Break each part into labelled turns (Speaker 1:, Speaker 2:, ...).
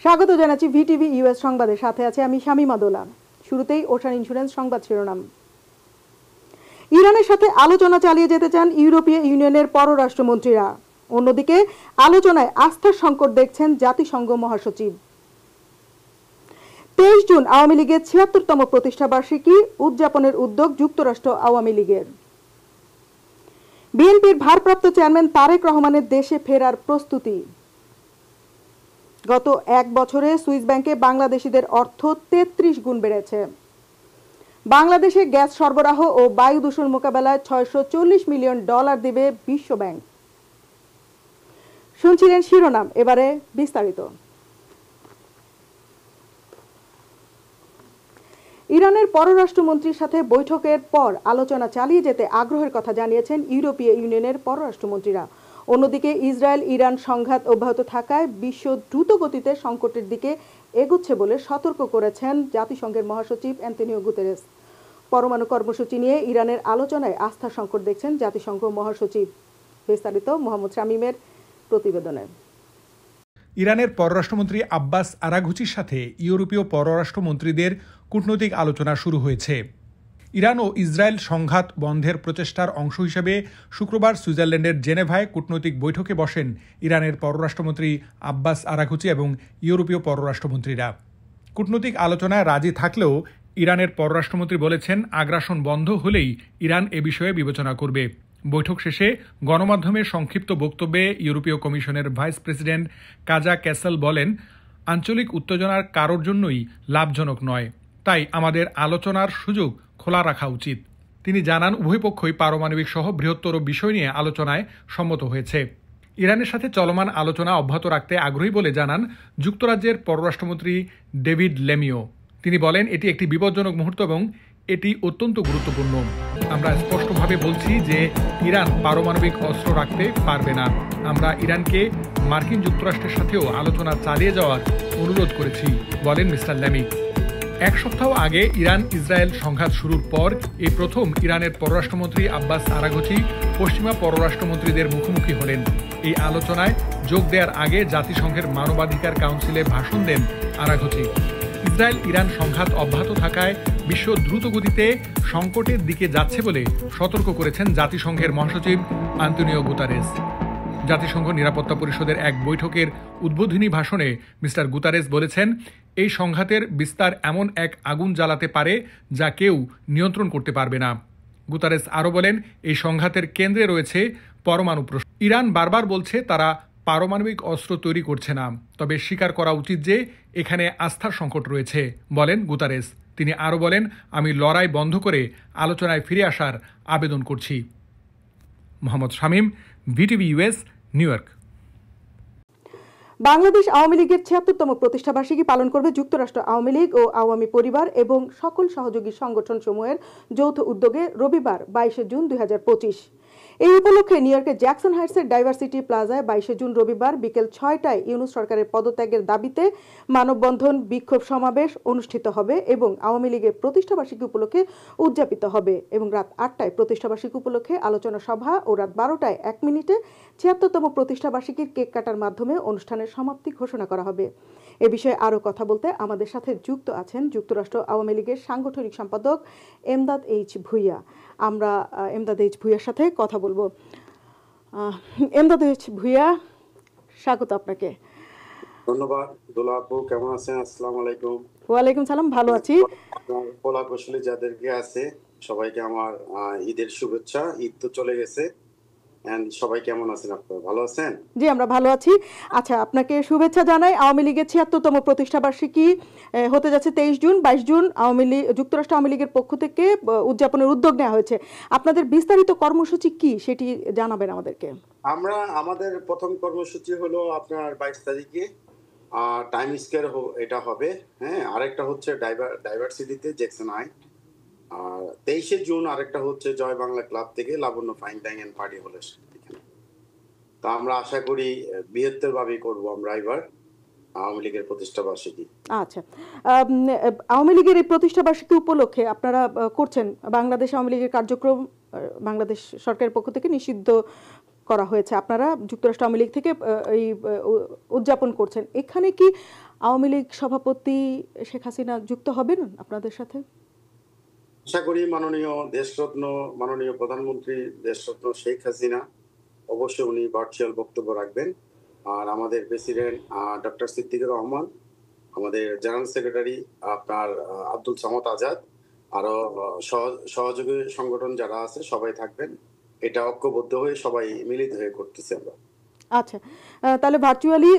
Speaker 1: স্বাগত জানাচ্ছি VTV US সংবাদের সাথে আছে আমি শামীমা দোলা। শুরুতেই ওশান ইন্স্যুরেন্স সংবাদ শিরোনাম। ইরানের সাথে আলোচনা চালিয়ে যেতে চান ইউরোপীয় ইউনিয়নের পররাষ্ট্রমন্ত্রীরা। অন্যদিকে আলোচনায় আস্থার সংকট দেখছেন জাতিসংঘ মহাসচিব। 23 জুন আওয়ামী লীগের ৭৬তম প্রতিষ্ঠাবার্ষিকী উদযাপনের উদ্যোগ যুক্তরাষ্ট্র আওয়ামী লীগের। বিএনপির ভারপ্রাপ্ত চেয়ারম্যান তারেক রহমানের দেশে ফেরার প্রস্তুতি। গত এক বছরে সুইস ব্যাংকে বাংলাদেশিদের অর্থ 33 গুণ বেড়েছে। বাংলাদেশে গ্যাস সরবরাহ ও বায়ু দূষণ মোকাবেলায় $640 মিলিয়ন দেবে বিশ্ব ব্যাংক। শুনছিলেন শিরোনাম, এবারে বিস্তারিত। ইরানের পররাষ্ট্রমন্ত্রীর সাথে বৈঠকের পর আলোচনা চালিয়ে যেতে আগ্রহের কথা জানিয়েছেন ইউরোপীয় ইউনিয়নের পররাষ্ট্রমন্ত্রীরা। অন্যদিকে ইসরায়েল ইরান সংঘাত অব্যাহত থাকায় বিশ্ব দ্রুত গতিতে সংকটের দিকে এগোচ্ছে বলে সতর্ক করেছেন জাতিসংঘের মহাসচিব অ্যান্তোনিও গুতেরেস। পরমাণু কর্মসূচি নিয়ে ইরানের আলোচনায় আস্থা সংকট দেখছেন জাতিসংঘ মহাসচিব। বিস্তারিত মোহাম্মদ শামীমের প্রতিবেদনে।
Speaker 2: ইরানের পররাষ্ট্রমন্ত্রী আব্বাস আরাঘুচির সাথে ইউরোপীয় পররাষ্ট্রমন্ত্রীদের কূটনৈতিক আলোচনা শুরু হয়েছে। ইরান ও ইসরায়েল সংঘাত বন্ধের প্রচেষ্টার অংশ হিসেবে শুক্রবার সুইজারল্যান্ডের জেনেভায় কূটনৈতিক বৈঠকে বসেন ইরানের পররাষ্ট্রমন্ত্রী আব্বাস আরাঘুচি এবং ইউরোপীয় পররাষ্ট্রমন্ত্রীরা। কূটনৈতিক আলোচনায় রাজি থাকলেও ইরানের পররাষ্ট্রমন্ত্রী বলেছেন, আগ্রাসন বন্ধ হলেই ইরান এ বিষয়ে বিবেচনা করবে। বৈঠক শেষে গণমাধ্যমের সংক্ষিপ্ত বক্তব্যে ইউরোপীয় কমিশনের ভাইস প্রেসিডেন্ট কাজা ক্যাসেল বলেন, আঞ্চলিক উত্তেজনার কারোর জন্যই লাভজনক নয়, তাই আমাদের আলোচনার সুযোগ খোলা রাখা উচিত। তিনি জানান, উভয় পক্ষই পারমাণবিক সহ বৃহত্তর বিষয় নিয়ে আলোচনায় সম্মত হয়েছে। ইরানের সাথে চলমান আলোচনা অব্যাহত রাখতে আগ্রহী বলে জানান যুক্তরাজ্যের পররাষ্ট্রমন্ত্রী ডেভিড লেমিও। তিনি বলেন, এটি একটি বিপজ্জনক মুহূর্ত এবং এটি অত্যন্ত গুরুত্বপূর্ণ। আমরা স্পষ্টভাবে বলছি যে ইরান পারমাণবিক অস্ত্র রাখতে পারবে না। আমরা ইরানকে মার্কিন যুক্তরাষ্ট্রের সাথেও আলোচনা চালিয়ে যাওয়ার অনুরোধ করেছি, বলেন মিস্টার লেমি। এক সপ্তাহ আগে ইরান ইসরায়েল সংঘাত শুরুর পর এই প্রথম ইরানের পররাষ্ট্রমন্ত্রী আব্বাস আরাঘচি পশ্চিমা পররাষ্ট্রমন্ত্রীদের মুখোমুখি হলেন। এই আলোচনায় যোগ দেওয়ার আগে জাতিসংঘের মানবাধিকার কাউন্সিলে ভাষণ দেন আরাঘচি। ইসরায়েল ইরান সংঘাত অব্যাহত থাকায় বিশ্ব দ্রুত গতিতে সংকটের দিকে যাচ্ছে বলে সতর্ক করেছেন জাতিসংঘের মহাসচিব আন্তোনিও গুতারেস। জাতিসংঘ নিরাপত্তা পরিষদের এক বৈঠকের উদ্বোধনী ভাষণে মিস্টার গুতারেস বলেছেন, এই সংঘাতের বিস্তার এমন এক আগুন জ্বালাতে পারে যা কেউ নিয়ন্ত্রণ করতে পারবে না। গুতারেস আরও বলেন, এই সংঘাতের কেন্দ্রে রয়েছে পরমাণু প্রশ্ন। ইরান বারবার বলছে তারা পারমাণবিক অস্ত্র তৈরি করছে না, তবে স্বীকার করা উচিত যে এখানে আস্থার সংকট রয়েছে, বলেন গুতারেস। তিনি আরও বলেন, আমি লড়াই বন্ধ করে আলোচনায় ফিরে আসার আবেদন করছি। Mohammad Shamim, VTV US, New York.
Speaker 1: Bangladesh Awami লীগের ৭৬তম প্রতিষ্ঠাবার্ষিকী পালন করবে যুক্তরাষ্ট্র আওয়ামী লীগ ও আওয়ামী পরিবার এবং সকল সহযোগী সংগঠন সমূহের যৌথ উদ্যোগে রবিবার ২২ জুন ২০২৫। এই উপলক্ষে নিউ ইয়র্কের জ্যাকসন হাইটসের ডাইভার্সিটি প্লাজায় ২২ জুন রবিবার বিকেল ৬টায় ইউনূস সরকারের পদত্যাগের দাবিতে মানববন্ধন, বিক্ষোভ সমাবেশ অনুষ্ঠিত হবে এবং আওয়ামী লীগের প্রতিষ্ঠাবার্ষিকী উপলক্ষে উদযাপিত হবে এবং রাত ৮টায় প্রতিষ্ঠাবার্ষিকী উপলক্ষে আলোচনা সভা ও রাত ১২টায় ১ মিনিটে ৭৬তম প্রতিষ্ঠাবার্ষিকীর কেক কাটার মাধ্যমে অনুষ্ঠানের সমাপ্তি ঘোষণা করা হবে। এ বিষয়ে আরও কথা বলতে আমাদের সাথে যুক্ত আছেন যুক্তরাষ্ট্র আওয়ামী লীগের সাংগঠনিক সম্পাদক এমদাদ এইচ ভূঁইয়া। আমরা এমদাদ এইচ ভূঁইয়ার সাথে কথা বলবো। এমদাদ এইচ ভূঁইয়া, স্বাগত আপনাকে।
Speaker 3: ধন্যবাদ দোলা আপু, কেমন আছেন? আসসালামু আলাইকুম।
Speaker 1: ওয়ালাইকুম সালাম, ভালো আছি।
Speaker 3: পোলা কৌশলী যাদেরকে আছে সবাইকে আমার ঈদের শুভেচ্ছা। ঈদ তো চলে গেছে, সবাই কেমন আছেন? আপনারা ভালো আছেন?
Speaker 1: জি, আমরা ভালো আছি। আচ্ছা, আপনাকে শুভেচ্ছা জানাই। আওয়ামী লীগের ৭৬তম প্রতিষ্ঠাবার্ষিকী হতে যাচ্ছে ২৩ জুন। ২২ জুন যুক্তরাষ্ট্র আওয়ামী লীগের পক্ষ থেকে উদযাপনের উদ্যোগ নেওয়া হয়েছে। আপনাদের বিস্তারিত কর্মসূচি কি সেটি জানাবেন আমাদেরকে।
Speaker 3: আমাদের প্রথম কর্মসূচি হলো আপনার ২২ তারিখে টাইম স্কয়ার এটা হবে। হ্যাঁ, আরেকটা হচ্ছে ডাইভার্সিটিতে জ্যাকসন হাইট, আর ২৩ জুন আরেকটা হচ্ছে জয় বাংলা ক্লাব থেকে লাবণ্য ফাইন ডাইনিং পার্টি হলে। তা আমরা আশা করি বৃহত্তর ভাবে করবো আমরা এবার আওয়ামী লীগের প্রতিষ্ঠা বার্ষিকী।
Speaker 1: আচ্ছা, আওয়ামী লীগের এই প্রতিষ্ঠা বার্ষিকী উপলক্ষে আপনারা করছেন বাংলাদেশ আওয়ামী লীগের কার্যক্রম বাংলাদেশ সরকারের পক্ষ থেকে নিষিদ্ধ করা হয়েছে, আপনারা যুক্তরাষ্ট্র আওয়ামী লীগ থেকে এই উদযাপন করছেন, এখানে কি আওয়ামী লীগ সভাপতি শেখ হাসিনা যুক্ত হবেন আপনাদের সাথে?
Speaker 3: আশা করি মাননীয় দেশরত্ন, মাননীয় প্রধানমন্ত্রী দেশরত্ন শেখ হাসিনা অবশ্যই উনি ভার্চুয়াল বক্তব্য রাখবেন। আর আমাদের প্রেসিডেন্ট ডক্টর সিদ্দিকুর রহমান, আমাদের জেনারেল সেক্রেটারি আপনার আব্দুল সামাদ আজাদ, আরো সহযোগী সংগঠন যারা আছে সবাই থাকবেন। এটা ঐক্যবদ্ধ হয়ে সবাই মিলিত হয়ে করতেছি আমরা।
Speaker 1: আচ্ছা, তাহলে ভার্চুয়ালি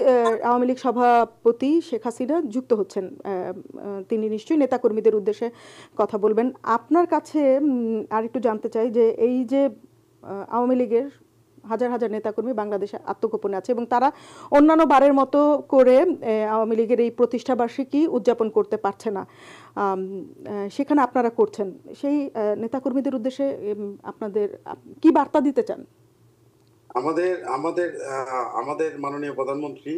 Speaker 1: আওয়ামী লীগ সভাপতি শেখ হাসিনা যুক্ত হচ্ছেন, তিনি নিশ্চয়ই নেতাকর্মীদের উদ্দেশ্যে কথা বলবেন। আপনার কাছে আর একটু জানতে চাই যে এই যে আওয়ামী লীগের হাজার হাজার নেতাকর্মী বাংলাদেশে আত্মগোপনে আছে এবং তারা অন্যান্য বারের মতো করে আওয়ামী লীগের এই প্রতিষ্ঠাবার্ষিকী উদযাপন করতে পারছে না, সেখানে আপনারা করছেন, সেই নেতাকর্মীদের উদ্দেশ্যে আপনাদের কি বার্তা দিতে চান?
Speaker 3: আমাদের আমাদের আমাদের মাননীয় প্রধানমন্ত্রী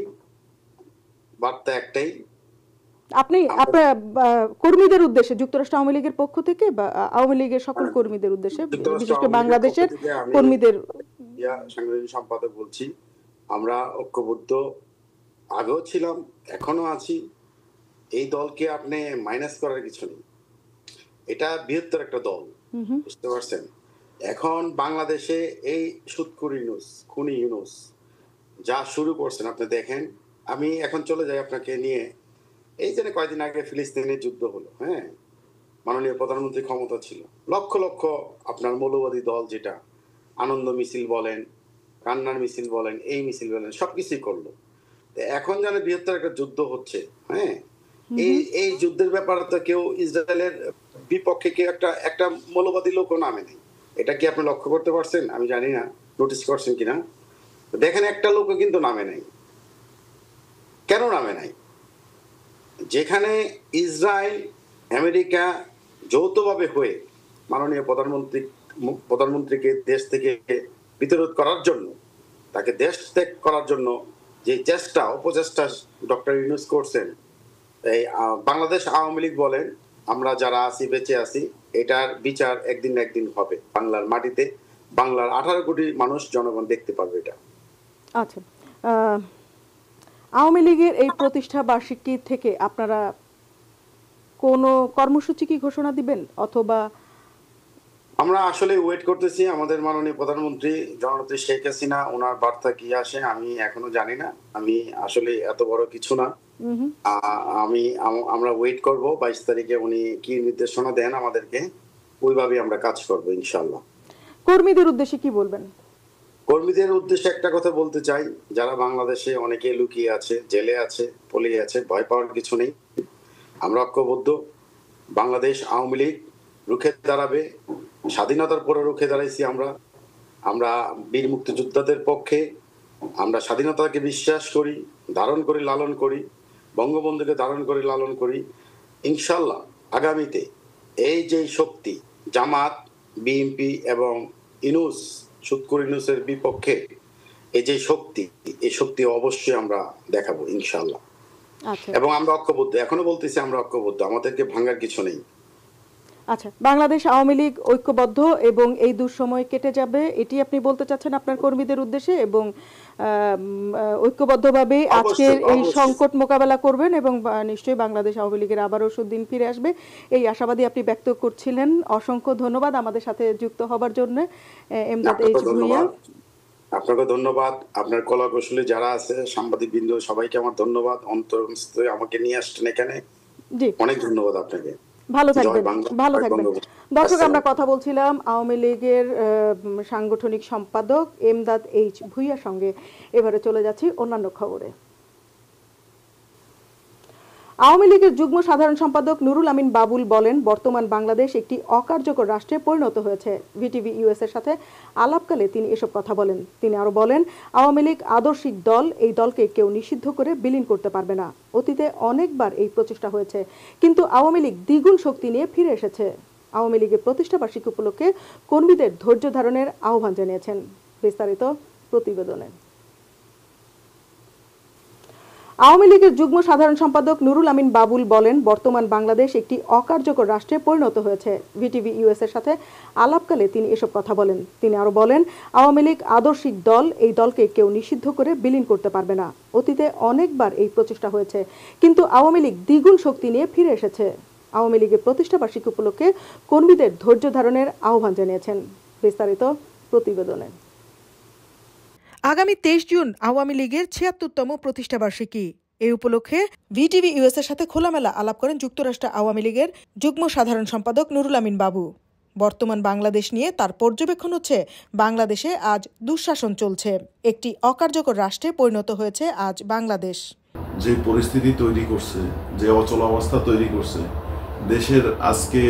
Speaker 3: বার্তা একটাই,
Speaker 1: আপনি আপনার কর্মীদের উদ্দেশ্যে, যুক্তরাষ্ট্র আওয়ামী লীগের পক্ষ থেকে বা আওয়ামী লীগের সকল কর্মীদের উদ্দেশ্যে, বিশেষ করে বাংলাদেশের কর্মীদের,
Speaker 3: সাংগঠনিক সম্পাদক বলছি, আমরা ঐক্যবদ্ধ আগেও ছিলাম, এখনো আছি। এই দলকে আপনি মাইনাস করার কিছু নেই, এটা বৃহত্তর একটা দল, বুঝতে পারছেন? এখন বাংলাদেশে এই সুৎখুর ইউনূস, খুনি ইউনূস যা শুরু করছেন আপনি দেখেন। আমি এখন চলে যাই আপনাকে নিয়ে, এই যে কয়েকদিন আগে ফিলিস্তিনের যুদ্ধ হলো, হ্যাঁ, মাননীয় প্রধানমন্ত্রী ক্ষমতা ছিল, লক্ষ লক্ষ আপনার মৌলবাদী দল যেটা আনন্দ মিছিল বলেন, কান্নার মিছিল বলেন, এই মিছিল বলেন, সবকিছুই করলো। এখন জানে বৃহত্তর একটা যুদ্ধ হচ্ছে, হ্যাঁ, এই যুদ্ধের ব্যাপারে তো কেউ ইসরায়েলের বিপক্ষে কেউ একটা মৌলবাদী লোকও নামে নেই। এটা কি আপনি লক্ষ্য করতে পারছেন? আমি জানি না নোটিস করছেন কিনা। দেখেন একটা লোকও কিন্তু নামে নাই। কেন নামে নাই? যেখানে ইসরায়েল আমেরিকা যৌথভাবে হয়ে মাননীয় প্রধানমন্ত্রীকে দেশ থেকে বিতাড়িত করার জন্য, তাকে দেশ ত্যাগ করার জন্য যে অপচেষ্টা ডক্টর ইউনূস করছেন, এই বাংলাদেশ আওয়ামী লীগ বলেন, আমরা যারা আছি বেঁচে আছি, এটার বিচার একদিন না একদিন হবে বাংলার মাটিতে। বাংলার 18 কোটি মানুষ জনগণ দেখতে পারবে এটা।
Speaker 1: আচ্ছা, আওয়ামী লীগের এই প্রতিষ্ঠা বার্ষিকী থেকে আপনারা কোনো কর্মসূচি কি ঘোষণা দিবেন, অথবা?
Speaker 3: আমরা আসলে ওয়েট করতেছি আমাদের মাননীয় প্রধানমন্ত্রী জননেত্রী শেখ হাসিনা, ওনার বার্তা কি আসে আমি এখনো জানি না। আমি আসলে এত বড় কিছু না, আমরা ওয়েট করব 22 তারিখে উনি কি নির্দেশনা দেন আমাদেরকে, ওইভাবে আমরা কাজ করব ইনশাআল্লাহ।
Speaker 1: কর্মীদের উদ্দেশ্যে কি বলবেন?
Speaker 3: কর্মীদের উদ্দেশ্যে একটা কথা বলতে চাই, যারা বাংলাদেশে অনেকে লুকিয়ে আছে, জেলে আছে, পলিয়ে আছে, ভয় পাওয়ার কিছু নেই। আমরা ঐক্যবদ্ধ, বাংলাদেশ আওয়ামী লীগ রুখে দাঁড়াবে, স্বাধীনতার পরে রুখে দাঁড়াইছি আমরা বীর মুক্তিযোদ্ধাদের পক্ষে। আমরা স্বাধীনতাকে বিশ্বাস করি, ধারণ করি, লালন করি, বঙ্গবন্ধুকে ধারণ করে লালন করি। ইনশাল্লাহ আগামীতে এই যে শক্তি জামাত, বিএনপি এবং ইউনূস, সুৎখুর ইউনূসের বিপক্ষে এই যে শক্তি, এই শক্তি অবশ্যই আমরা দেখাবো ইনশাল্লাহ। এবং আমরা ঐক্যবদ্ধ, এখনো বলতেছি আমরা ঐক্যবদ্ধ, আমাদেরকে ভাঙার কিছু নেই।
Speaker 1: আচ্ছা, বাংলাদেশ আওয়ামী লীগ ঐক্যবদ্ধ এবং এই দুঃসময় কেটে যাবে, এটি আপনি বলতে চাচ্ছেন আপনার কর্মীদের উদ্দেশ্যে, এবং ঐক্যবদ্ধভাবে আজকের এই সংকট মোকাবেলা করবেন এবং নিশ্চয়ই বাংলাদেশ আওয়ামী লীগের আবারও সুদিন ফিরে আসবে, এই আশাবাদী আপনি ব্যক্ত করছিলেন। অসংখ্য ধন্যবাদ আমাদের সাথে যুক্ত হবার জন্য এমদাদ এইচ ভূঁইয়া।
Speaker 3: আপনাকে ধন্যবাদ, আপনার কলা কৌশলী যারা আছে, সাংবাদিক বৃন্দ, সবাইকে আমার ধন্যবাদ। অন্তরস্থ আমাকে নিয়ে আসছেন এখানে, জি অনেক ধন্যবাদ আপনাকে।
Speaker 1: ভালো থাকবেন, ভালো থাকবেন। দর্শক, আমরা কথা বলছিলাম আওয়ামী লীগের সাংগঠনিক সম্পাদক এমদাদ এইচ ভূঁইয়ার সঙ্গে। এবারে চলে যাচ্ছি অন্যান্য খবরে। আওয়ামী লীগের যুগ্ম সাধারণ সম্পাদক নুরুল আমিন বাবুল বলেন, বর্তমান বাংলাদেশ একটি অকার্যকর রাষ্ট্রে পরিণত হয়েছে। ভিটিভি ইউএস এর সাথে আলাপকালে তিনি এসব কথা বলেন। তিনি আরো বলেন, আওয়ামী লীগ আদর্শিক দল, এই দলকে কেউ নিষিদ্ধ করে বিলীন করতে পারবে না। অতীতে অনেকবার এই প্রচেষ্টা হয়েছে, কিন্তু আওয়ামী লীগ দ্বিগুণ শক্তি নিয়ে ফিরে এসেছে। আওয়ামী লীগের প্রতিষ্ঠা বার্ষিকী উপলক্ষে কর্মীদের ধৈর্য ধারণের আহ্বান জানিয়েছেন। বিস্তারিত প্রতিবেদনে। আওয়ামী লীগের যুগ্ম সাধারণ সম্পাদক নুরুল আমিন বাবুল বলেন, বর্তমান বাংলাদেশ একটি অকার্যকর রাষ্ট্রে পরিণত হয়েছে। ভিটিভি ইউএস এর সাথে আলাপকালে তিনি এসব কথা বলেন। তিনি আরো বলেন, আওয়ামী লীগ আদর্শিক দল, এই দলকে কেউ নিষিদ্ধ করে বিলীন করতে পারবে না। অতীতে অনেকবার এই প্রচেষ্টা হয়েছে, কিন্তু আওয়ামী লীগ দ্বিগুণ শক্তি নিয়ে ফিরে এসেছে। আওয়ামী লীগের প্রতিষ্ঠা বার্ষিকী উপলক্ষে কর্মীদের ধৈর্য ধারণের আহ্বান জানিয়েছেন। বিস্তারিত প্রতিবেদনে। আগামী 23 জুন আওয়ামী লীগের ৭৬তম প্রতিষ্ঠাবার্ষিকী। এই উপলক্ষে ভিটিভি ইউএস এর সাথে খোলামেলা আলাপ করেন যুক্তরাষ্ট্র আওয়ামী লীগের যুগ্ম সাধারণ সম্পাদক নুরুল আমিন বাবু। বর্তমান বাংলাদেশ নিয়ে তার পর্যবেক্ষণ হচ্ছে, বাংলাদেশে আজ দুঃশাসন চলছে, একটি অকার্যকর রাষ্ট্রে পরিণত হয়েছে আজ বাংলাদেশ।
Speaker 4: যে পরিস্থিতি তৈরি করছে, যে অচলাবস্থা তৈরি করছে, দেশের আজকে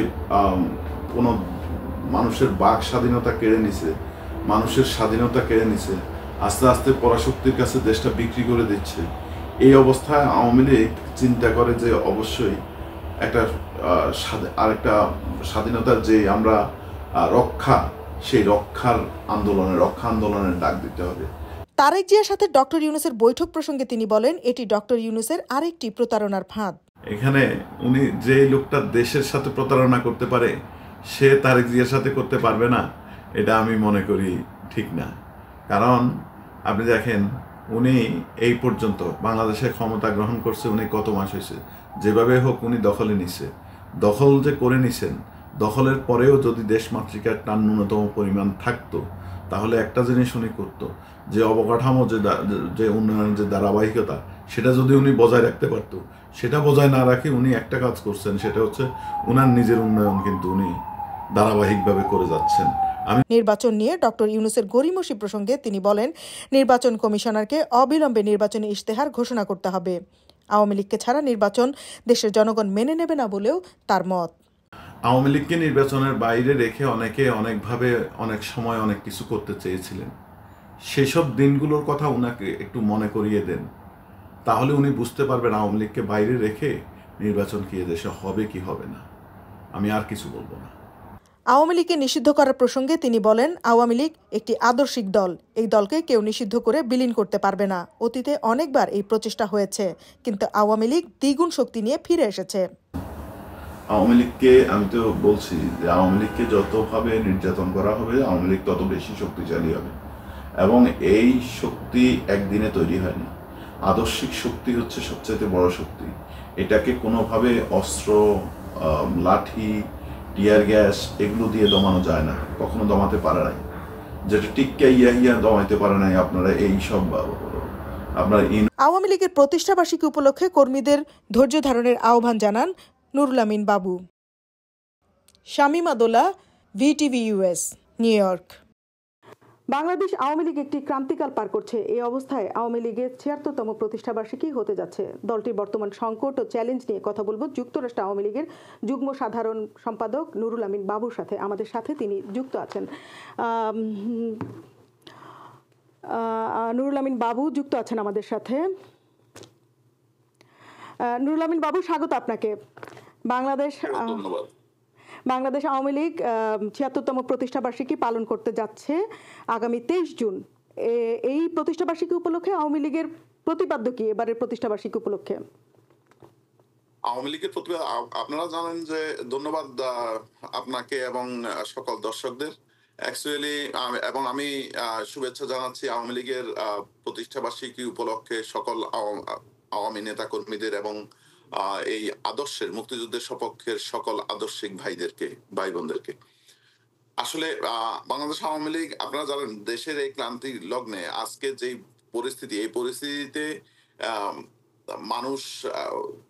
Speaker 4: কোনো মানুষের বাক স্বাধীনতা কেড়ে নিছে, মানুষের স্বাধীনতা কেড়ে নিছে, আস্তে আস্তে পরাশক্তির কাছে দেশটা বিক্রি করে দিচ্ছে। এই অবস্থায় আওয়ামী লীগ চিন্তা করে যে অবশ্যই একটা আরেকটা স্বাধীনতার যে আমরা সেই রক্ষা আন্দোলনের ডাক দিতে হবে।
Speaker 1: তারেক জিয়ার সাথে ডক্টর ইউনূসের বৈঠক প্রসঙ্গে তিনি বলেন, এটি ডক্টর ইউনূসের আরেকটি প্রতারণার ফাঁদ।
Speaker 4: এখানে উনি যে লোকটা দেশের সাথে প্রতারণা করতে পারে, সে তারেক জিয়ার সাথে করতে পারবে না, এটা আমি মনে করি ঠিক না। কারণ আপনি দেখেন, উনি এই পর্যন্ত বাংলাদেশে ক্ষমতা গ্রহণ করছে, উনি কত মাস হয়েছে, যেভাবে হোক উনি দখলে নিছে। দখল যে করে নিছেন, দখলের পরেও যদি দেশমাতৃকার টান ন্যূনতম পরিমাণ থাকতো, তাহলে একটা জিনিস উনি করতো, যে অবকাঠামো যে উন্নয়নের যে ধারাবাহিকতা, সেটা যদি উনি বজায় রাখতে পারতো, সেটা বজায় না রাখে উনি একটা কাজ করছেন, সেটা হচ্ছে উনার নিজের উন্নয়ন কিন্তু উনি ধারাবাহিকভাবে করে যাচ্ছেন।
Speaker 1: নির্বাচন নিয়ে ডক্টর ইউনূসের গড়িমসি প্রসঙ্গে তিনি বলেন, নির্বাচন কমিশনারকে অবিলম্বে নির্বাচনী ইশতেহার ঘোষণা করতে হবে। আওয়ামী লীগকে ছাড়া নির্বাচন দেশের জনগণ মেনে নেবে না বলেও তার মত।
Speaker 4: আওয়ামী লীগকে নির্বাচনের বাইরে রেখে অনেকে অনেকভাবে অনেক সময় অনেক কিছু করতে চেয়েছিলেন। সেসব দিনগুলোর কথা উনাকে একটু মনে করিয়ে দেন, তাহলে উনি বুঝতে পারবেন আওয়ামী লীগকে বাইরে রেখে নির্বাচন কি এদেশে হবে কি হবে না। আমি আর কিছু বলবো না।
Speaker 1: আওয়ামী লীগকে নিষিদ্ধ করার প্রসঙ্গে তিনি বলেন, আওয়ামী লীগ একটি আদর্শিক দল, এই দলকে কেউ নিষিদ্ধ করে বিলীন করতে পারবে না। অতীতে অনেকবার এই প্রচেষ্টা হয়েছে, কিন্তু আওয়ামী লীগ দ্বিগুণ শক্তি নিয়ে ফিরে এসেছে।
Speaker 4: আওয়ামী লীগকে আমি তো বলছি যে আওয়ামী লীগকে যতভাবে নির্যাতন করা হবে, আওয়ামী লীগ তত বেশি শক্তিশালী হবে, এবং এই শক্তি একদিনে তৈরি হয়নি। আদর্শিক শক্তি হচ্ছে সবচেয়ে বড় শক্তি। এটাকে কোনোভাবে অস্ত্র, লাঠি, টিয়ার গ্যাস এগুলো দিয়ে দমানো যায় না, কখনো দমাতে পারে নাই। যেটা টিক্কা ইয়া দমাইতে পারে নাই আপনারা এই সব
Speaker 1: আওয়ামী লীগের প্রতিষ্ঠা বার্ষিকী উপলক্ষে কর্মীদের ধৈর্য ধারণের আহ্বান জানান Nurul Amin Babu. Shamima Dola, VTV US, New York. Bangladesh Awami League একটি ক্রান্তিকাল পার করছে। এই অবস্থায় আওয়ামী লীগের ৭৬তম প্রতিষ্ঠাবার্ষিকী হতে যাচ্ছে। দলটির বর্তমান সংকট ও চ্যালেঞ্জ নিয়ে কথা বলবো যুক্তরাষ্ট্র আওয়ামী লীগের যুগ্ম সাধারণ সম্পাদক নুরুল আমিন বাবুর সাথে। আমাদের সাথে তিনি যুক্ত আছেন। নুরুল আমিন বাবু যুক্ত আছেন আমাদের সাথে। নুরুল আমিন বাবু, স্বাগত আপনাকে। বাংলাদেশ আওয়ামী লীগ ৭৬তম প্রতিষ্ঠাবার্ষিকী পালন করতে যাচ্ছে আগামী ২৩ জুন। এই প্রতিষ্ঠাবার্ষিকী উপলক্ষে আওয়ামী লীগের প্রতিপাদ্য কি এবারের প্রতিষ্ঠাবার্ষিকী উপলক্ষে?
Speaker 5: আওয়ামী লীগের আপনারা জানেন যে, ধন্যবাদ আপনাকে এবং সকল দর্শকদের। অ্যাকচুয়ালি এবং আমি শুভেচ্ছা জানাচ্ছি আওয়ামী লীগের প্রতিষ্ঠাবার্ষিকী উপলক্ষে সকল আওয়ামী নেতা কর্মীদের এবং এই আদর্শের, মুক্তিযুদ্ধের সপক্ষের সকল আদর্শিক ভাই বোনদেরকে। আসলে বাংলাদেশ আওয়ামী লীগ, আপনারা জানেন, দেশের এই ক্রান্তি লগ্নে আজকে যে পরিস্থিতি, এই পরিস্থিতিতে মানুষ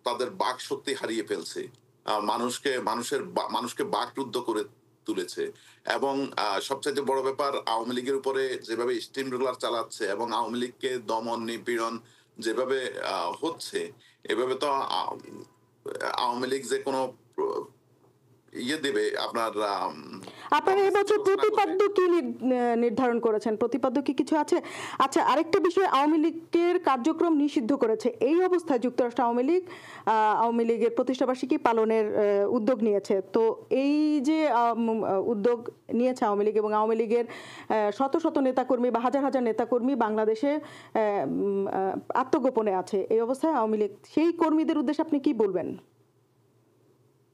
Speaker 5: তাদের বাক শক্তি হারিয়ে ফেলছে, মানুষকে বাকরুদ্ধ করে তুলেছে, এবং সবচাইতে বড় ব্যাপার, আওয়ামী লীগের উপরে যেভাবে স্টিম রোলার চালাচ্ছে এবং আওয়ামী লীগকে দমন নিপীড়ন যেভাবে হচ্ছে, এভাবে তো আওয়ামী লীগ যে কোনো দেবে আপনার।
Speaker 1: আপনারা এবছর প্রতিপাদ্য কি নির্ধারণ করেছেন? প্রতিপাদ্য কি কিছু আছে? আচ্ছা, আরেকটা বিষয়, আওয়ামী লীগের কার্যক্রম নিষিদ্ধ করেছে। এই অবস্থায় যুক্তরাষ্ট্র আওয়ামী লীগের প্রতিষ্ঠাবার্ষিকী পালনের উদ্যোগ নিয়েছে। তো এই যে উদ্যোগ নিয়েছে আওয়ামী লীগ এবং আওয়ামী লীগের শত শত নেতাকর্মী বা হাজার হাজার নেতাকর্মী বাংলাদেশে আত্মগোপনে আছে, এই অবস্থায় আওয়ামী লীগ সেই কর্মীদের উদ্দেশ্যে আপনি কি বলবেন?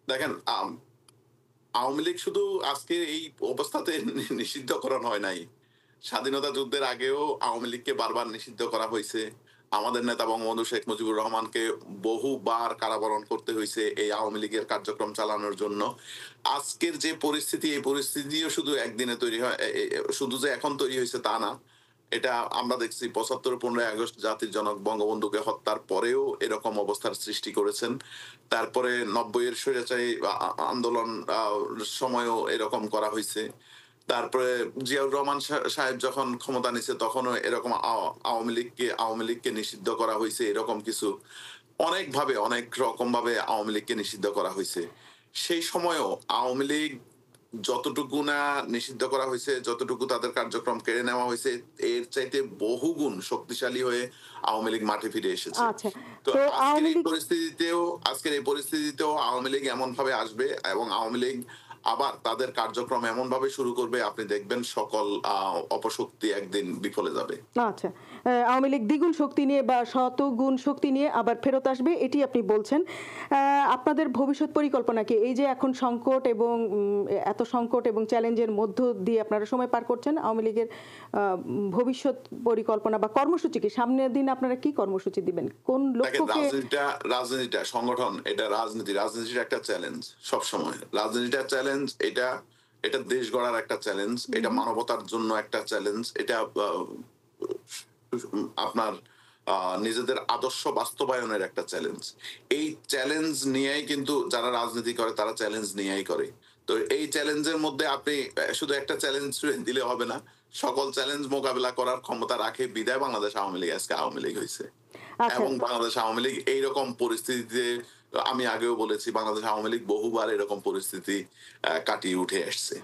Speaker 5: দেখেন, আওয়ামী লীগ শুধু আজকে এই অবস্থাতে নিষিদ্ধকরণ হয় নাই। স্বাধীনতা যুদ্ধের আগেও আওয়ামী লীগকে বারবার নিষিদ্ধ করা হয়েছে। আমাদের নেতা বঙ্গবন্ধু শেখ মুজিবুর রহমানকে বহুবার কারাবরণ করতে হয়েছে এই আওয়ামী লীগের কার্যক্রম চালানোর জন্য। আজকের যে পরিস্থিতি, এই পরিস্থিতিও শুধু একদিনে তৈরি হয়, শুধু যে এখন তৈরি হয়েছে তা না। এটা আমরা দেখছি ৭৫ 15 আগস্ট জাতির জনক বঙ্গবন্ধুকে হত্যার পরেও এরকম অবস্থার সৃষ্টি করেছেন। তারপরে ৯০-এর স্বৈরাচারী আন্দোলন সময়ও এরকম করা হয়েছে। তারপরে জিয়াউর রহমান সাহেব যখন ক্ষমতা নিছে তখনও এরকম আওয়ামী লীগকে নিষিদ্ধ করা হয়েছে। এরকম কিছু অনেক রকম ভাবে আওয়ামী লীগকে নিষিদ্ধ করা হয়েছে। সেই সময়ও আওয়ামী লীগ যতটুকু না নিষিদ্ধ করা হয়েছে, যতটুকু তাদের কার্যক্রম কেড়ে নেওয়া হয়েছে, এর চাইতে বহুগুণ শক্তিশালী হয়ে আওয়ামী লীগ মাঠে ফিরে এসেছে। তো আজকের এই পরিস্থিতিতেও আওয়ামী লীগ এমন ভাবে আসবে এবং আওয়ামী লীগ আবার তাদের কার্যক্রম এমন ভাবে শুরু করবে, আপনি দেখবেন সকল অপশক্তি একদিন বিফলে যাবে।
Speaker 1: আচ্ছা, আওয়ামী লীগ দ্বিগুণ শক্তি নিয়ে বা শতগুণ শক্তি নিয়ে আবার ফেরত আসবে, এটি আপনি বলছেন। আপনাদের ভবিষ্যৎ পরিকল্পনা কি? এই যে এখন এত সংকট এবং চ্যালেঞ্জের মধ্য দিয়ে আপনারা সময় পার করছেন, আওয়ামী লীগের ভবিষ্যৎ পরিকল্পনা বা কর্মসূচি কি? সামনের দিন আপনারা কি কর্মসূচি দিবেন? কোন লক্ষ্যকে?
Speaker 5: রাজনীতিটা সংগঠন, এটা রাজনীতির একটা চ্যালেঞ্জ। সবসময় রাজনীতিটা চ্যালেঞ্জ। এটা দেশ গড়ার একটা চ্যালেঞ্জ, এটা মানবতার জন্য একটা চ্যালেঞ্জ, এটা আপনার নিজেদের আদর্শ বাস্তবায়নের একটা চ্যালেঞ্জ। এই চ্যালেঞ্জ নিয়েই কিন্তু যারা রাজনীতি করে তারা চ্যালেঞ্জ নিয়েই করে। তো এই চ্যালেঞ্জের মধ্যে আপনি শুধু একটা চ্যালেঞ্জ দিলে হবে না, সকল চ্যালেঞ্জ মোকাবেলা করার ক্ষমতা রাখে বিধায় বাংলাদেশ আওয়ামী লীগ আজকে আওয়ামী লীগ হয়েছে। এবং বাংলাদেশ আওয়ামী লীগ এইরকম পরিস্থিতিতে, আমি আগেও বলেছি, বাংলাদেশ আওয়ামী লীগ বহুবার এরকম পরিস্থিতি কাটিয়ে উঠে আসছে।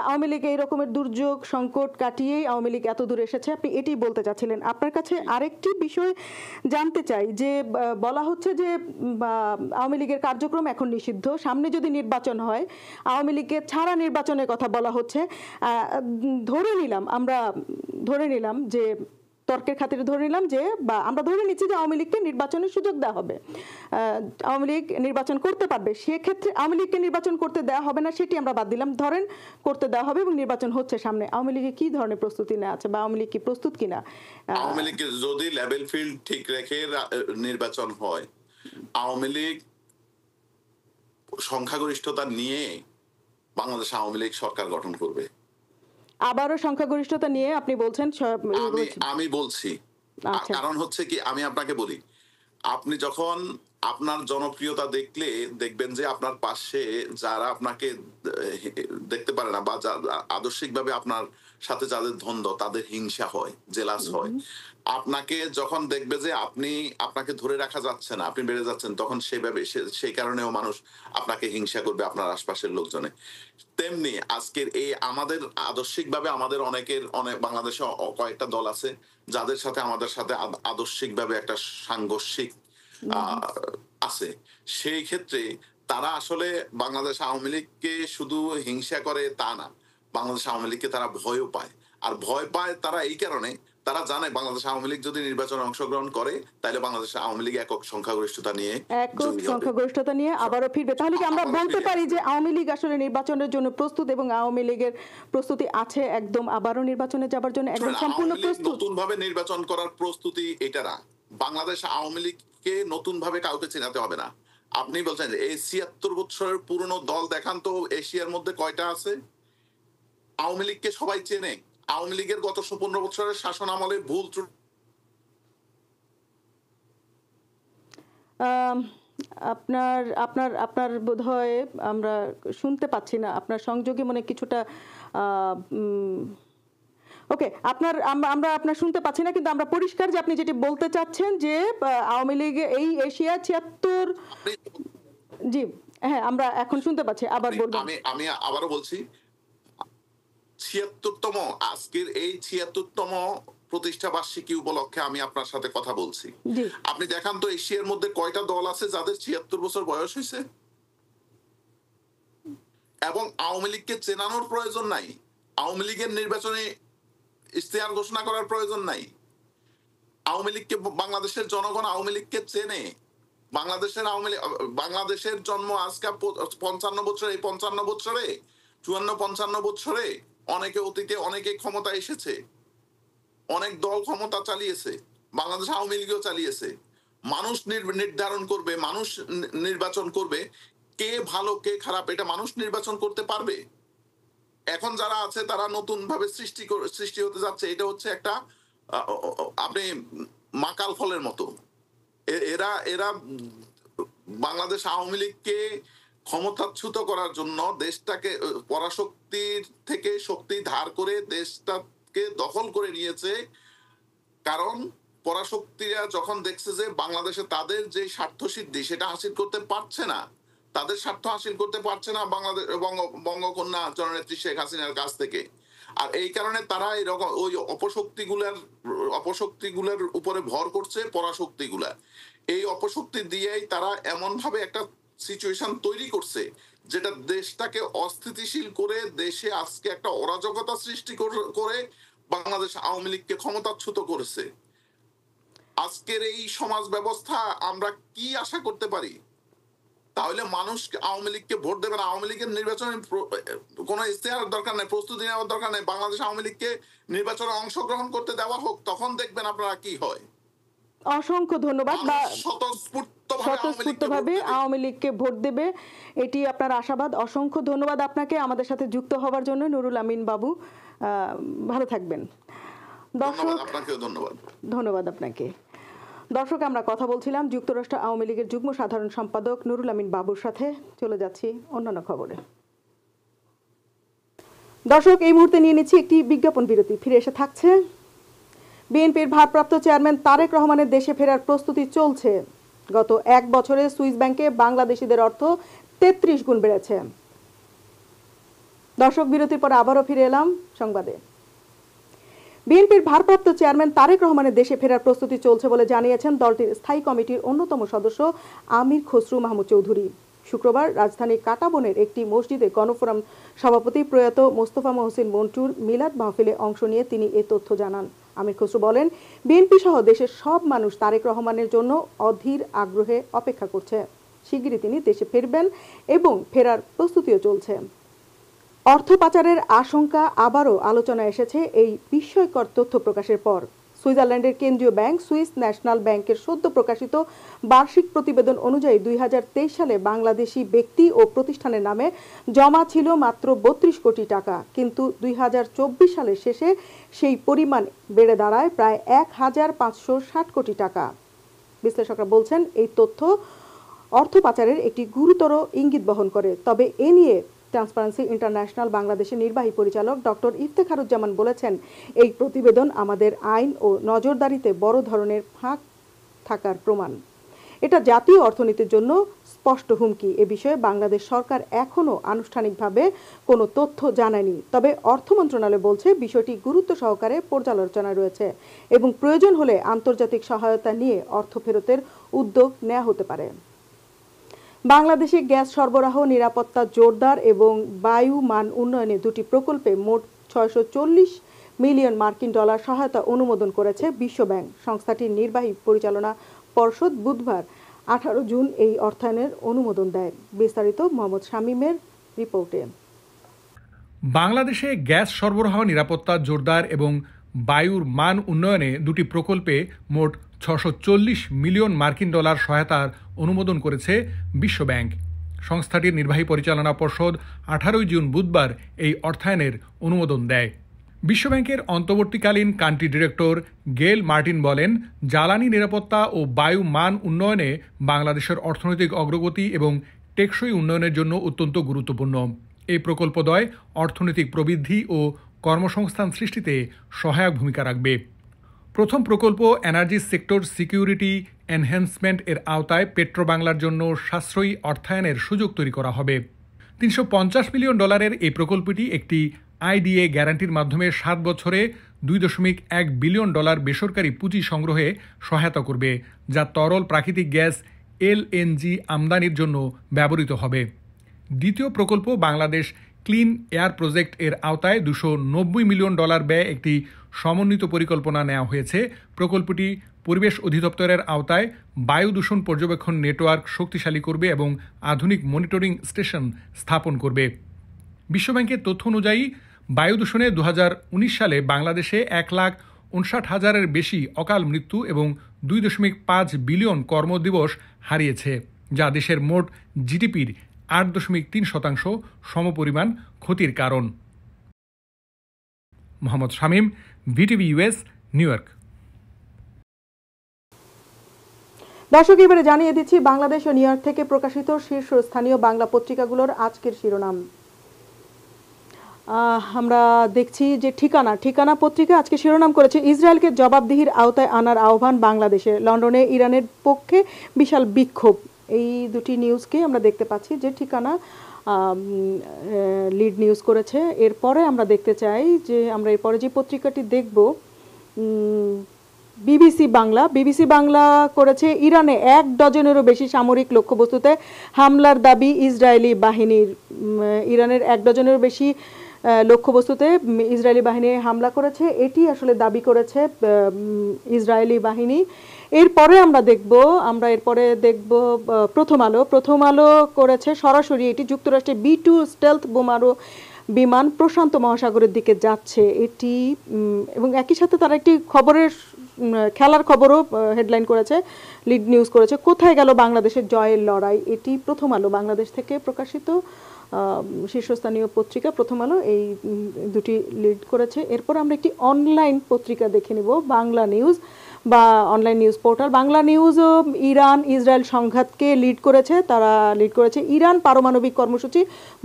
Speaker 1: আওয়ামী লীগ এই রকমের দুর্যোগ সংকট কাটিয়েই আওয়ামী লীগ এত দূর এসেছে, আপনি এটি বলতে চাচ্ছিলেন। আপনার কাছে আরেকটি বিষয় জানতে চাই, যে বলা হচ্ছে যে আওয়ামী লীগের কার্যক্রম এখন নিষিদ্ধ, সামনে যদি নির্বাচন হয় আওয়ামী লীগের ছাড়া নির্বাচনের কথা বলা হচ্ছে। ধরে নিলাম যে তর্কের খাতিরে ধরে নিলাম যে, বা আমরা ধরে নিচ্ছি যে আওয়ামী লীগকে নির্বাচনের সুযোগ দেওয়া হবে, আওয়ামী লীগ নির্বাচন করতে পারবে। সেক্ষেত্রে আওয়ামী লীগকে নির্বাচন করতে দেওয়া হবে না সেটি আমরা বাদ দিলাম, ধরেন করতে দেওয়া হবে এবং নির্বাচন হচ্ছে সামনে, আওয়ামী লীগে কি ধরনের প্রস্তুতি নেওয়া আছে বা আওয়ামী লীগ কি প্রস্তুত কিনা?
Speaker 5: আওয়ামী লীগ যদি লেভেল ফিল্ড ঠিক রেখে নির্বাচন হয়, আওয়ামী লীগ সংখ্যাগরিষ্ঠতা নিয়ে বাংলাদেশ আওয়ামী লীগ সরকার গঠন করবে।
Speaker 1: আবারও সংখ্যাগরিষ্ঠতা নিয়ে আপনি বলছেন?
Speaker 5: আমি বলছি, কারণ হচ্ছে কি, আমি আপনাকে বলি, আপনি যখন আপনার জনপ্রিয়তা দেখবেন যে আপনার পাশে যারা আপনাকে দেখতে পারে না বা আদর্শিকভাবে আপনার সাথে যাদের দ্বন্দ্ব, তাদের হিংসা হয়, জেলাস হয়। আপনাকে যখন দেখবে যে আপনাকে ধরে রাখা যাচ্ছে না, আপনি বেড়ে যাচ্ছেন, তখন সেই কারণেও মানুষ আপনাকে হিংসা করবে, আপনার আশপাশের লোকজনে। তেমনি আজকের এই আমাদের আদর্শিকভাবে আমাদের অনেক বাংলাদেশে কয়েকটা দল আছে যাদের সাথে আমাদের সাথে আদর্শিকভাবে একটা সাংঘর্ষিক আছে। সেই ক্ষেত্রে তারা আসলে বাংলাদেশ আওয়ামী লীগকে শুধু হিংসা করে তা না, বাংলাদেশ আওয়ামী লীগকে তারা ভয়ও পায়। আর ভয় পায় তারা এই কারণে, তারা জানে বাংলাদেশ আওয়ামী লীগ যদি নির্বাচনে অংশগ্রহণ করে তাহলে বাংলাদেশ আওয়ামী লীগ একক সংখ্যাগরিষ্ঠতা নিয়ে
Speaker 1: আবারও ফিরবে। তাহলে কি আমরা বলতে পারি যে আওয়ামী লীগ আসলে নির্বাচনের জন্য প্রস্তুত এবং আওয়ামী লীগের প্রস্তুতি আছে একদম আবারও নির্বাচনে যাবার জন্য একদম সম্পূর্ণ প্রস্তুত?
Speaker 5: নতুন ভাবে নির্বাচন করার প্রস্তুতি এটা না। বাংলাদেশ আওয়ামী লীগকে নতুন ভাবে কাউকে চেনাতে হবে না। আপনি বলছেন যে এই ৭৬ বছরের পুরনো দল দেখান তো এশিয়ার মধ্যে কয়টা আছে? আওয়ামী লীগকে সবাই চেনে। আওয়ামী লীগের গত ১৫ বছরের শাসন আমলে ভুল
Speaker 1: আপনার বোধহয় আমরা শুনতে পাচ্ছি না, আপনার সংযোগে মনে কিছুটা ওকে, আমরা আপনার শুনতে পাচ্ছি না, কিন্তু আমরা পরিষ্কার যে আপনি যেটি বলতে চাচ্ছেন যে আওয়ামী লীগ এই এশিয়া ৭৬, জি হ্যাঁ আমরা এখন শুনতে পাচ্ছি, আবার বলবো।
Speaker 5: আমি আবারও বলছি, 76তম আজকের এই 76তম প্রতিষ্ঠা বার্ষিকী উপলক্ষে আমি আপনার সাথে কথা বলছি।
Speaker 1: জি
Speaker 5: আপনি দেখান তো এশিয়ার মধ্যে কয়টা দল আছে যাদের 76 বছর বয়স হয়েছে? এবং আওয়ামী লীগকে চেনানোর প্রয়োজন নাই, আওয়ামী লীগের নির্বাচনে ইশতেহার ঘোষণা করার প্রয়োজন নাই। আওয়ামী লীগকে বাংলাদেশের জনগণ আওয়ামী লীগকে চেনে। বাংলাদেশের জন্ম আজকে 55 বছর, এই 55 বছরে 54-55 বছরে অনেকে অতীতে অনেকে ক্ষমতা এসেছে, অনেক দল ক্ষমতা চালিয়েছে, বাংলাদেশ আওয়ামী লীগও চালিয়েছে। মানুষ নির্ধারণ করবে, মানুষ নির্বাচন করবে কে ভালো কে খারাপ, এটা মানুষ নির্বাচন করতে পারবে। এখন যারা আছে তারা নতুন ভাবে সৃষ্টি হতে যাচ্ছে। এটা হচ্ছে একটা আপনি মাকাল ফলের মতো। এরা এরা বাংলাদেশ আওয়ামী লীগকে ক্ষমতাচ্যুত করার জন্য দেশটাকে পরাশক্তির থেকে শক্তি ধার করে দেশটাকে দখল করে নিয়েছে। কারণ পরাশক্তিরা যখন দেখছে যে বাংলাদেশে তাদের যে স্বার্থ সিদ্ধি সেটা হাসিল করতে পারছে না, তাদের স্বার্থ হাসিল করতে পারছে না বাংলাদেশ বঙ্গকন্যা জননেত্রী শেখ হাসিনার কাছ থেকে। আর এই কারণে তারা এরকম ওই অপশক্তিগুলার উপরে ভর করছে পরাশক্তিগুলা। এই অপশক্তি দিয়েই তারা এমন ভাবে একটা সিচুয়েশন তৈরি করছে যেটা দেশটাকে অস্থিতিশীল করে দেশে আজকে একটা অরাজকতা সৃষ্টি করে বাংলাদেশ আওয়ামী লীগকে ক্ষমতাচ্যুত করেছে। আজকের এই সমাজ ব্যবস্থা আমরা কি আশা করতে পারি? তাহলে মানুষ আওয়ামী লীগকে ভোট দেবে না। আওয়ামী লীগের নির্বাচনে কোনো ইশতেহারের দরকার নেই, প্রস্তুতি নেওয়ার দরকার নেই। বাংলাদেশ আওয়ামী লীগকে নির্বাচনে অংশগ্রহণ করতে দেওয়া হোক, তখন দেখবেন আপনারা কি হয়।
Speaker 1: অসংখ্য ধন্যবাদ। স্বতঃস্ফূর্তভাবে আওয়ামী লীগকে ভোট দেবে, এটি আপনার আশাবাদ। অসংখ্য ধন্যবাদ আপনাকে আমাদের সাথে যুক্ত হওয়ার জন্য, নুরুল আমিন বাবু। ভালো থাকবেন। দর্শক, ধন্যবাদ আপনাকে। দর্শক, আমরা কথা বলছিলাম যুক্তরাষ্ট্র আওয়ামী লীগের যুগ্ম সাধারণ সম্পাদক নুরুল আমিন বাবুর সাথে। চলে যাচ্ছি অন্যান্য খবরে। দর্শক, এই মুহূর্তে নিয়ে নিচ্ছি একটি বিজ্ঞাপন বিরতি। ফিরে এসে থাকছে বিএনপির ভারপ্রাপ্ত চেয়ারম্যান তারেক রহমানের দেশে ফেরার প্রস্তুতি চলছে। গত এক বছরে সুইস ব্যাংকে বাংলাদেশিদের অর্থ 33 গুণ বেড়েছে। দর্শক, বিরতির পর আবারও ফিরে এলাম সংবাদে। বিএনপির ভারপ্রাপ্ত চেয়ারম্যান তারেক রহমানের দেশে ফেরার প্রস্তুতি চলছে বলে জানিয়েছেন দলটির স্থায়ী কমিটির অন্যতম সদস্য আমির খসরু মাহমুদ চৌধুরী। শুক্রবার রাজধানী কাটাবনের একটি মসজিদে গণফোরাম সভাপতি প্রয়াত মোস্তফা মহসিন মন্টুর মিলাদ মাহফিলে অংশ নিয়ে তিনি এ তথ্য জানান। আমির খসরু বলেন, বিএনপি সহ দেশের সব মানুষ তারেক রহমানের জন্য অধীর আগ্রহে অপেক্ষা করছে। শিগগিরই তিনি দেশে ফিরবেন এবং ফেরার প্রস্তুতিও চলছে। অর্থ পাচারের আশঙ্কা আবারও আলোচনায় এসেছে এই বিস্ময়কর তথ্য প্রকাশের পর। সুইজারল্যান্ডের কেন্দ্রীয় ব্যাংক সুইস ন্যাশনাল ব্যাংকের সদ্য প্রকাশিত বার্ষিক প্রতিবেদন অনুযায়ী 2023 সালে বাংলাদেশি ব্যক্তি ও প্রতিষ্ঠানের নামে জমা ছিল মাত্র 32 কোটি টাকা, কিন্তু 2024 সালের শেষে সেই পরিমাণ বেড়ে দাঁড়ায় প্রায় 1560 কোটি টাকা। বিশ্লেষকরা বলছেন, এই তথ্য অর্থ পাচারের একটি গুরুতর ইঙ্গিত বহন করে। তবে এ নিয়ে ট্রান্সপারেন্সি ইন্টারন্যাশনাল বাংলাদেশের নির্বাহী পরিচালক ডক্টর ইফতেখারুজ্জামান বলেছেন, এই প্রতিবেদন আমাদের আইন ও নজরদারিতে বড় ধরনের ফাঁক থাকার প্রমাণ। এটা জাতীয় অর্থনীতির জন্য স্পষ্ট হুমকি। এ বিষয়ে বাংলাদেশ সরকার এখনও আনুষ্ঠানিকভাবে কোনো তথ্য জানায়নি। তবে অর্থ মন্ত্রণালয় বলছে বিষয়টি গুরুত্ব সহকারে পর্যালোচনায় রয়েছে এবং প্রয়োজন হলে আন্তর্জাতিক সহায়তা নিয়ে অর্থ ফেরতের উদ্যোগ নেওয়া হতে পারে। বাংলাদেশে গ্যাস সরবরাহ নিরাপত্তা জোরদার এবং বায়ু মান উন্নয়নে দুটি প্রকল্পে মোট 640 মিলিয়ন মার্কিন ডলার সহায়তা অনুমোদন করেছে বিশ্বব্যাংক। সংস্থাটির নির্বাহী পরিচালনা পর্ষদ বুধবার 18 জুন এই অর্থায়নের অনুমোদন দেয়। বিস্তারিত মোহাম্মদ শামীমের রিপোর্টে।
Speaker 2: বাংলাদেশে গ্যাস সরবরাহ নিরাপত্তা জোরদার এবং বায়ুর মান উন্নয়নে দুটি প্রকল্পে মোট 640 মিলিয়ন মার্কিন ডলার সহায়তার অনুমোদন করেছে বিশ্বব্যাংক। সংস্থাটির নির্বাহী পরিচালনা পর্ষদ 18 জুন বুধবার এই অর্থায়নের অনুমোদন দেয়। বিশ্বব্যাংকের অন্তর্বর্তীকালীন কান্ট্রি ডিরেক্টর গেল মার্টিন বলেন, জ্বালানি নিরাপত্তা ও বায়ু মান উন্নয়নে বাংলাদেশের অর্থনৈতিক অগ্রগতি এবং টেকসই উন্নয়নের জন্য অত্যন্ত গুরুত্বপূর্ণ। এই প্রকল্পদ্বয় অর্থনৈতিক প্রবৃদ্ধি ও কর্মসংস্থান সৃষ্টিতে সহায়ক ভূমিকা রাখবে। প্রথম প্রকল্প এনার্জি সেক্টর সিকিউরিটি এনহ্যান্সমেন্ট এর আওতায় পেট্রোবাংলার জন্য সাশ্রয়ী অর্থায়নের সুযোগ তৈরি করা হবে। 350 মিলিয়ন ডলারের এই প্রকল্পটি একটি আইডিএ গ্যারান্টির মাধ্যমে 7 বছরে $2.1 বিলিয়ন বেসরকারি পুঁজি সংগ্রহে সহায়তা করবে, যা তরল প্রাকৃতিক গ্যাস এলএনজি আমদানির জন্য ব্যবহৃত হবে। দ্বিতীয় প্রকল্প বাংলাদেশ ক্লিন এয়ার প্রজেক্ট এর আওতায় $290 মিলিয়ন ব্যয়ে একটি সমন্বিত পরিকল্পনা নেওয়া হয়েছে। প্রকল্পটি পরিবেশ অধিদপ্তরের আওতায় বায়ু দূষণ পর্যবেক্ষণ নেটওয়ার্ক শক্তিশালী করবে এবং আধুনিক মনিটরিং স্টেশন স্থাপন করবে। বিশ্বব্যাংকের তথ্য অনুযায়ী বায়ু দূষণে 2019 সালে বাংলাদেশে 1,59,000-এর বেশি অকাল মৃত্যু এবং 2.5 বিলিয়ন কর্মদিবস হারিয়েছে, যা দেশের মোট জিডিপির 8.3% সমপরিমাণ ক্ষতির কারণ। Mohammad Shamim, VTV US, New York.
Speaker 1: দর্শক, এবারে জানিয়ে দিচ্ছি বাংলাদেশ ও নিউ ইয়র্ক থেকে প্রকাশিত শীর্ষস্থানীয় বাংলা পত্রিকাগুলোর আজকের শিরোনাম। আমরা দেখছি যে ঠিকানা পত্রিকা আজকে শিরোনাম করেছে, ইসরায়েলকে জবাবদিহির আওতায় আনার আহ্বান বাংলাদেশের, লন্ডনে ইরানের পক্ষে বিশাল বিক্ষোভ। এই দুটি নিউজকে আমরা দেখতে পাচ্ছি যে ঠিকানা লিড নিউজ করেছে। এরপরে আমরা দেখতে চাই যে আমরা এরপরে যে পত্রিকাটি দেখব, বিবিসি বাংলা করেছে, ইরানে 1 ডজনেরও বেশি সামরিক লক্ষ্যবস্তুতে হামলার দাবি ইসরায়েলি বাহিনীর। ইরানের 1 ডজনেরও বেশি লক্ষ্যবস্তুতে ইসরায়েলি বাহিনী হামলা করেছে, এটি আসলে দাবি করেছে ইসরায়েলি বাহিনী। এরপরে আমরা দেখব প্রথম আলো করেছে সরাসরি, এটি যুক্তরাষ্ট্রের B-2 স্টেলথ বোমারু বিমান প্রশান্ত মহাসাগরের দিকে যাচ্ছে এটি, এবং একই সাথে তারা একটি খেলার খবরও হেডলাইন করেছে, লিড নিউজ করেছে, কোথায় গেল বাংলাদেশের জয়ের লড়াই। এটি প্রথম আলো বাংলাদেশ থেকে প্রকাশিত শীর্ষস্থানীয় পত্রিকা প্রথম আলো, এই দুটি লিড করেছে। এরপর আমরা একটি অনলাইন পত্রিকা দেখে নিব, বাংলা নিউজ বা অনলাইন নিউজ পোর্টাল। বাংলা নিউজও ইরান ইসরায়েল সংঘাতকে লিড করেছে, ইরান পারমাণবিক কর্মসূচি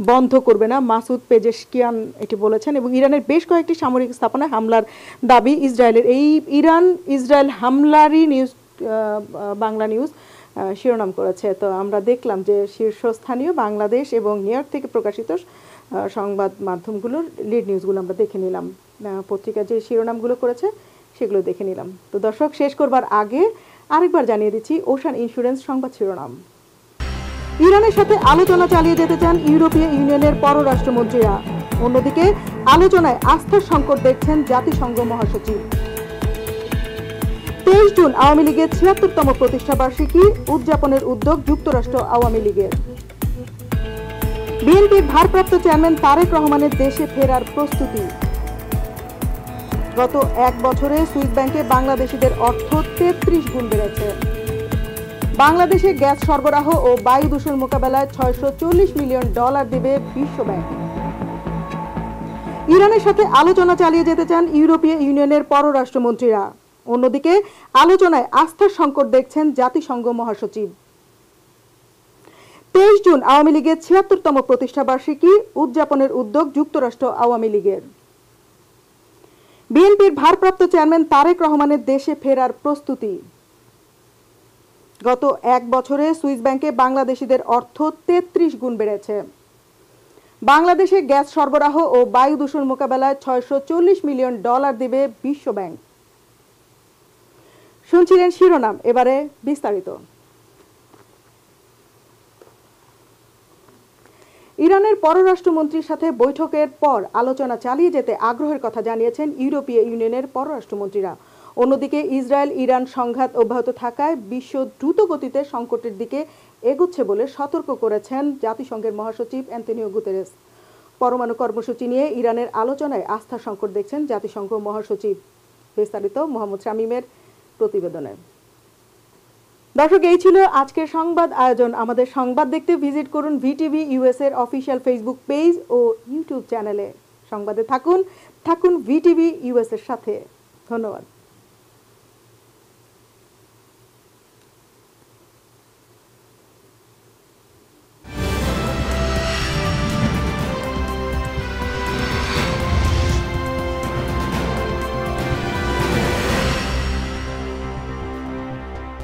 Speaker 1: বন্ধ করবে না, মাসুদ পেজেশকিয়ান এটি বলেছেন, এবং ইরানের বেশ কয়েকটি সামরিক স্থাপনায় হামলার দাবি ইসরায়েলের। এই ইরান ইসরায়েল হামলারই নিউজ বাংলা নিউজ শিরোনাম করেছে। তো আমরা দেখলাম যে শীর্ষস্থানীয় বাংলাদেশ এবং নিউ ইয়র্ক থেকে প্রকাশিত সংবাদ মাধ্যমগুলোর লিড নিউজগুলো আমরা দেখে নিলাম, পত্রিকা যে শিরোনামগুলো করেছে সেগুলো দেখে নিলাম। তো দর্শক, শেষ করবার আগে আরেকবার জানিয়ে দিচ্ছি ওশান ইন্স্যুরেন্স সংবাদ শিরোনাম। ইরানের সাথে আলোচনা চালিয়ে যেতে চান ইউরোপীয় ইউনিয়নের পররাষ্ট্রমন্ত্রীরা, অন্যদিকে আলোচনায় আস্থার সংকট দেখছেন জাতিসংঘ মহাসচিব। 23 জুন আওয়ামী লীগের 76তম প্রতিষ্ঠাবার্ষিকী উদযাপনের উদ্যোগ যুক্তরাষ্ট্র আওয়ামী লীগের। বিএনপির ভারপ্রাপ্ত চেয়ারম্যান তারেক রহমানের দেশে ফেরার প্রস্তুতি। গত 1 বছরে সুইস ব্যাংকে বাংলাদেশিদের অর্থ 33 গুণ বেড়েছে। বাংলাদেশে গ্যাস সরবরাহ ও বায়ু দূষণ মোকাবেলায় $640 মিলিয়ন দেবে বিশ্বব্যাংক। ইরানের সাথে আলোচনা চালিয়ে যেতে চান ইউরোপীয় ইউনিয়নের পররাষ্ট্রমন্ত্রীরা, অন্যদিকে আলোচনায় আস্থার সংকট দেখছেন জাতিসংঘ মহাসচিব। 23 জুন আওয়ামী লীগের 76তম প্রতিষ্ঠাবার্ষিকী উদযাপনের উদ্যোগ যুক্তরাষ্ট্র আওয়ামী লীগের। বিএনপির ভারপ্রাপ্ত চেয়ারম্যান তারেক রহমানের দেশে ফেরার প্রস্তুতি। গত 1 বছরে সুইস ব্যাংকে বাংলাদেশিদের অর্থ 33 গুণ বেড়েছে। বাংলাদেশে গ্যাস সরবরাহ ও বায়ু দূষণ মোকাবেলায় $640 মিলিয়ন দেবে বিশ্বব্যাংক। শুনছিলেন শিরোনাম, এবারে বিস্তারিত। ইরানের পররাষ্ট্রমন্ত্রীর সাথে বৈঠকের পর আলোচনা চালিয়ে যেতে আগ্রহের কথা জানিয়েছেন ইউরোপীয় ইউনিয়নের পররাষ্ট্রমন্ত্রীরা। অন্যদিকে ইসরায়েল ইরান সংঘাত অব্যাহত থাকায় বিশ্ব দ্রুত গতিতে সংকটের দিকে এগোচ্ছে বলে সতর্ক করেছেন জাতিসংঘের মহাসচিব অ্যান্তোনিও গুতেরেস। পরমাণু কর্মসূচি নিয়ে ইরানের আলোচনায় আস্থার সংকট দেখছেন জাতিসংঘ মহাসচিব। বিস্তারিত মোহাম্মদ শামীমের প্রতিবেদনে। দর্শক, এই ছিল আজকের সংবাদ আয়োজন। আমাদের সংবাদ দেখতে ভিজিট করুন ভিটিভি ইউএস এর অফিসিয়াল ফেসবুক পেজ ও ইউটিউব চ্যানেলে। সংবাদে থাকুন ভিটিভি ইউএস এর সাথে। ধন্যবাদ।